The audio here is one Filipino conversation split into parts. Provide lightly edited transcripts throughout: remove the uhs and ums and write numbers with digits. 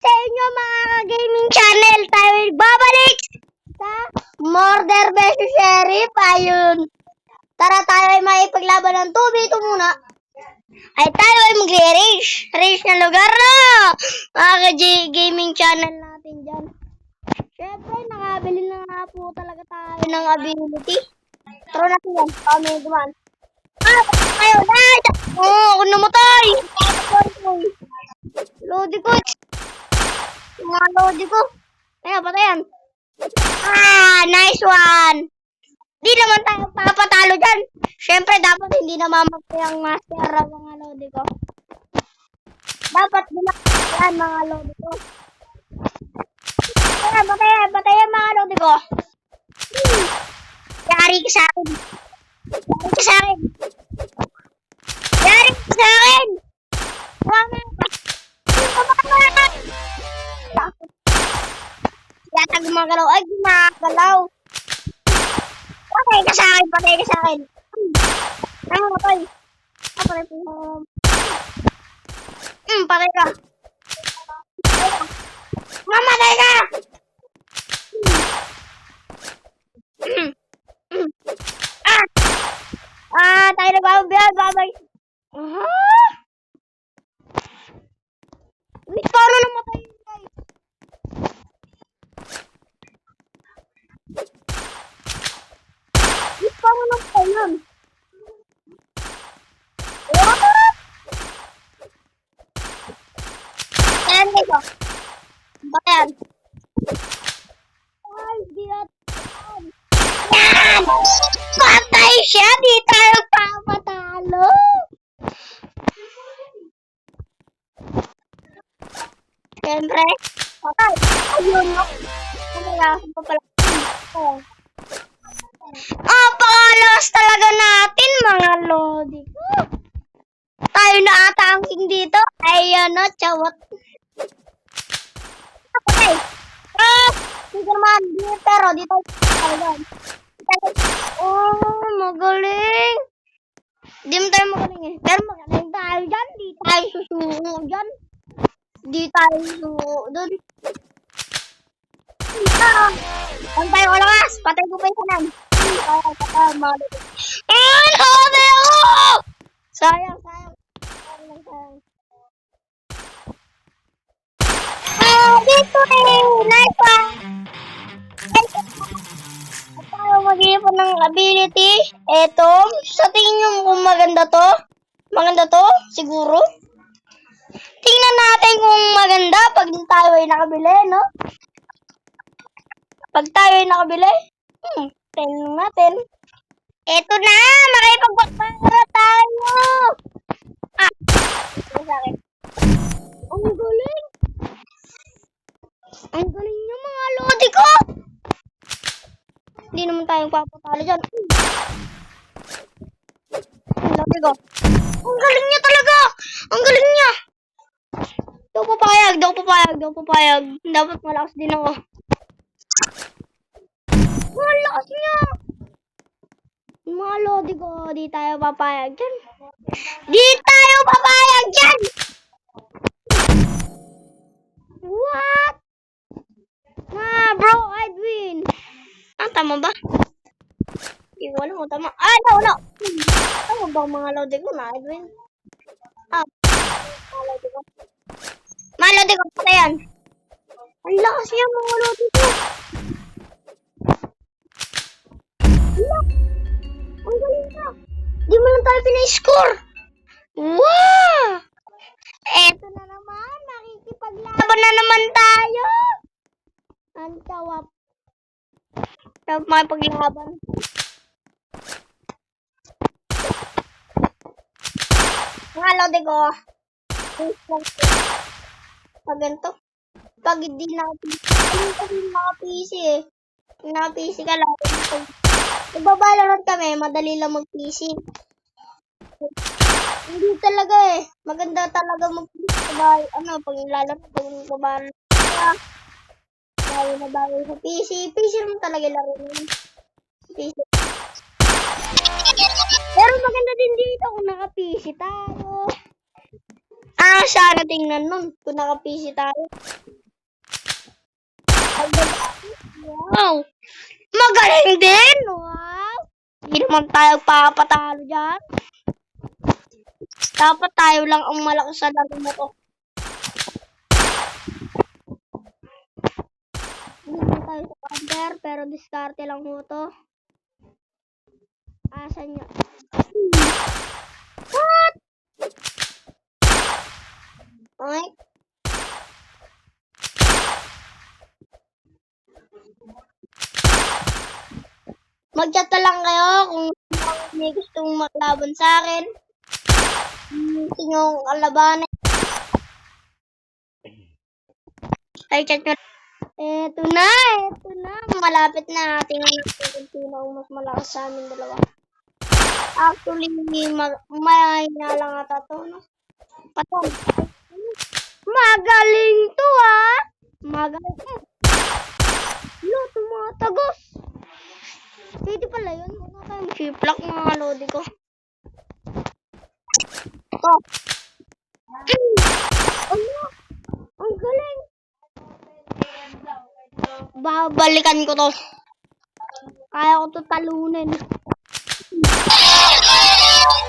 sa inyo mga gaming channel. Tayo ay babalik sa Murder vs. Sheriff. Ayun. Tara tayo ay maipaglaban ng 2v2 muna. Ay tayo ay magre-rage. Rage na lugar na. Mga gaming channel natin dyan. Siyempre, nakabili na nga po talaga tayo ng ability. Taro natin yan. Kami duman. Ayaw na! Ako namatay! Lodi ko! Mga lodi ko! Kaya, patayan! Nice one! Di naman tayo papatalo dyan! Siyempre, dapat hindi namamatay ang master ng mga lodi ko. Dapat binakyan mga lodi ko. Kaya, patayan mga lodi ko! Yari ka sa akin! Yari ka sa akin! Yari ka sa akin! Yata gumagalaw. Ay, gumagalaw. Patay ka sa akin, patay ka sa akin. Ay, patay. Patay po. Patay ka. Mamatay ka! Tayo na babay. Wait, paano namatay yun, guys? Wait, paano namatay yun? Ayan, guys, oh. Ayan. Ay, di natin. Yan! Patay siya! Di tayo papatalo! Siyempre, patay. Ayun, no? Pakalas talaga natin, mga lodi ko. Tayo na ata ang king dito. Ayan, no? Chawat. Patay. Hindi naman. Pero, dito. Magaling. Di mo tayo magaling eh. Pero magaling tayo dyan. Di tayo susungo dyan. Di tayo doon. Tayo ko lakas. Patay ko pa yung kanan. Sayang. Dito eh. Nice one. At tayo mag-iipon ng ability. Eto. Sa tingin nyo kung maganda to? Maganda to? Siguro? Tingnan natin kung maganda pag tayo ay nakabili, no? Pag tayo ay nakabili, tingnan natin. Eto na! Makipagbakbara tayo! Ito sa akin. Ang galing! Ang galing niyo mga lodi ko! Hindi naman tayo papatalo dyan. Ang lodi ko. Ang galing niya talaga! Ang galing niya! Daw papayag. Dapat malakas din ako. Malakas niya! Mga lodi ko, di tayo papayag dyan. What? Bro, I'd win. Tama ba? Hindi ko alam kung tama. No. Tama ba mga lodi ko na I'd win? Mga lodi ko, patayan. Ang lakas niya mga lodi ko. Ang galing na. Di mo lang tayo pinay-score. Wow! Eto na naman. Makikipaglaban na naman tayo. Ang tawap. Tawap makipaglaban. Mga lodi ko. Pag ganito. Pag hindi naka-PC eh. Naka-PC ka lang. Nagbabalorot kami, madali lang mag-PC. Hindi talaga eh. Maganda talaga mag-PC. Pag ilalaro, pag nagbabalorot ka. Bago na bago sa PC. PC naman talaga laro yun. PC. Pero maganda din dito kung naka-PC tayo. Sana tingnan nun kung naka-PC tayo. Wow! Magaling din! Wow! Hindi naman tayo papatalo dyan. Dapat tayo lang ang malakas sa laro mo to. Hindi tayo sa counter, pero diskarte lang mo to. Asan niya? What? Ay. Mag-chat na lang kayo kung may gustong maglaban sa akin. Gusto nyo kalabanin. Ay, chat nyo. Eto na. Malapit na. Tingnan natin kung sino ang mas malakas sa amin dalawa. Actually, may lang ata to, no? Patong. Magaling to, ah! Magaling. Tumatagos. Pwede pala yun. Huwag na tayong shiplak, mga lodi ko. Ito. Ano? Ang galing. Babalikan ko to. Kaya ko to talunin.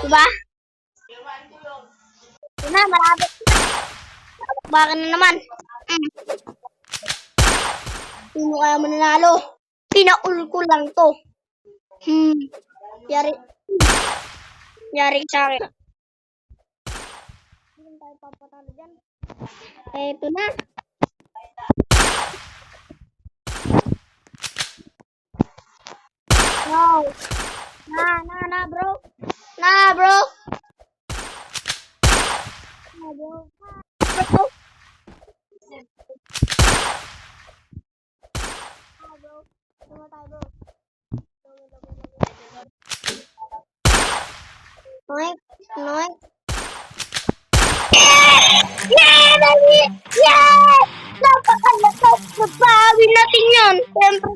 Diba? Ito na, malapit na. Bakit na naman? Sino kaya mananalo? Pinaul ko lang to. Yari sa akin. Hindi tayo papatalo dyan. Eto na. No. Na, bro. Na, bro. Na, bro. Bro. Bro. Tama tayo, bro. Noik. Yeah, baby! Yeah! Napakalakas na bawi natin yan. Siyempre,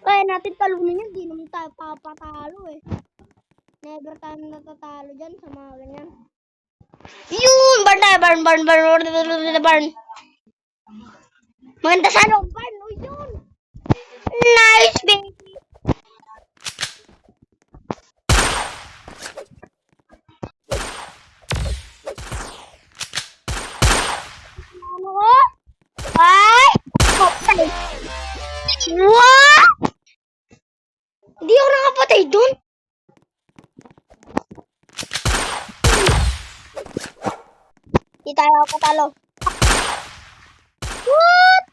kaya natin talunin yan. Di naman tayo papatalo eh. Never tayo natatalo dyan sa mga ganyan. Yun! Burn. Maganda sa loob, burn. O yun! Nice, baby! Ay! What? Hindi ako nakapatay dun. Hindi tayo patalo. What?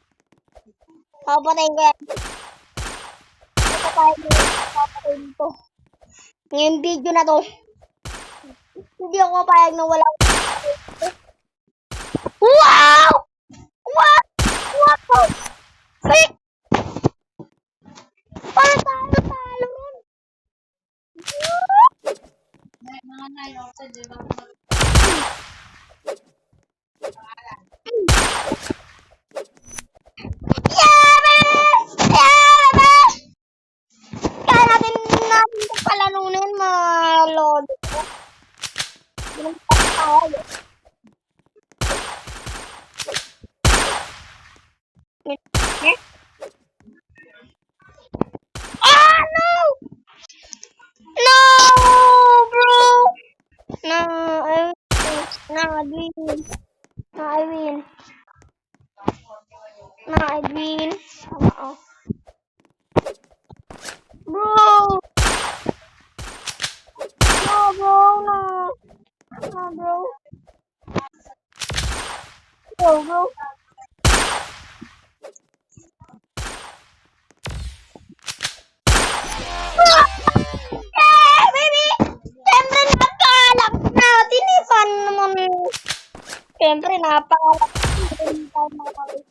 Papatayin ko yan. Papatayin dito. Ngayong video na to. Hindi ako papayag na wala. Wow! What? Wait! Paano tayo talo ron? Kaya natin palanunin, mga lord. Ah, no! No, bro! No, I win. Tama, oh. Bro! No, bro, no. No, bro. Go, bro. Eh, baby! Siyempre, napakalakas natin eh. Paano naman? Siyempre, napakalakas natin. Hindi tayo makakawin.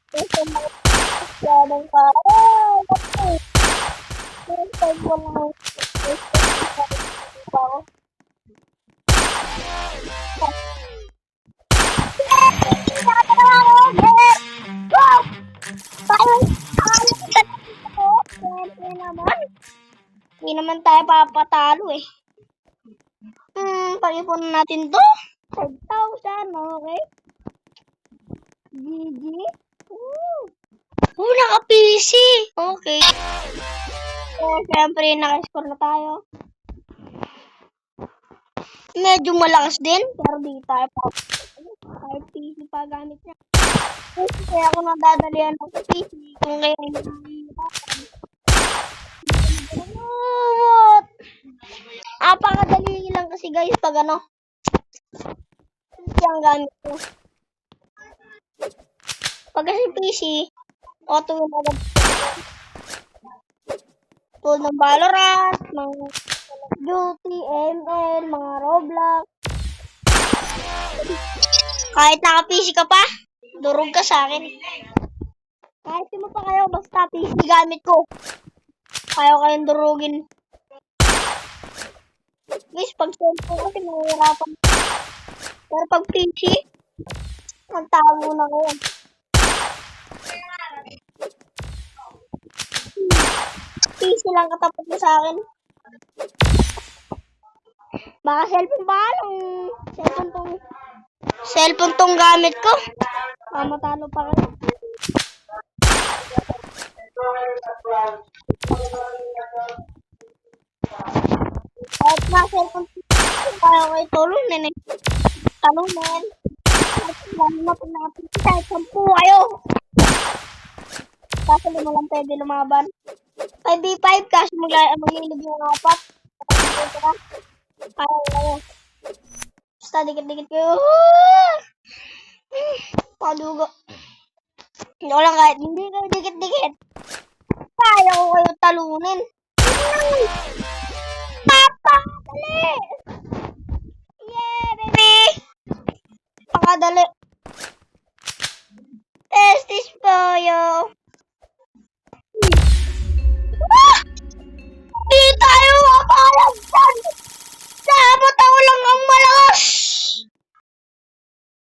Kasi magkakaroon ka. First time ko lang. Hindi naman tayo papatalo eh. pag-ipunan natin to. 5,000, okay? GG. Naka-PC. Okay. So, syempre, naka-score na tayo. Medyo malakas din, pero di tayo pa. Kahit PC pa gamit niya. Kaya ako nadadalian ng PC kung kaya hindi. Apakadali lang kasi guys pag ano. PC ang gamit ko. Pag kasi PC, auto yung agad. Tulad ng Valorant, mga Call of Duty, ML, mga Roblox. Kahit naka-PC ka pa, durog ka sa akin. Kahit di mo pa kayo, basta PC gamit ko. Ayaw kayong durugin. Guys, pag cellphone kasi mahirapan. Pero pag PC, magtago na kayo. PC lang katapat mo sa akin. Baka cellphone ba lang? Cellphone tong gamit ko. Matalo pa kayo. Kahit na cellphone kaya kayo tulunin eh. Talunin. Kahit lalo na pag nakapiti kahit 10 kayo. Kaso lima lang pwede lumaban. 5v5 kasi maglilib yung 4. Kaya kayo. Basta dikit-dikit kayo. Padugo. Hindi ko lang kahit hindi kayo dikit-dikit. Kaya ko kayo talunin. Papa! Dali! Yeah, baby! Pakadali.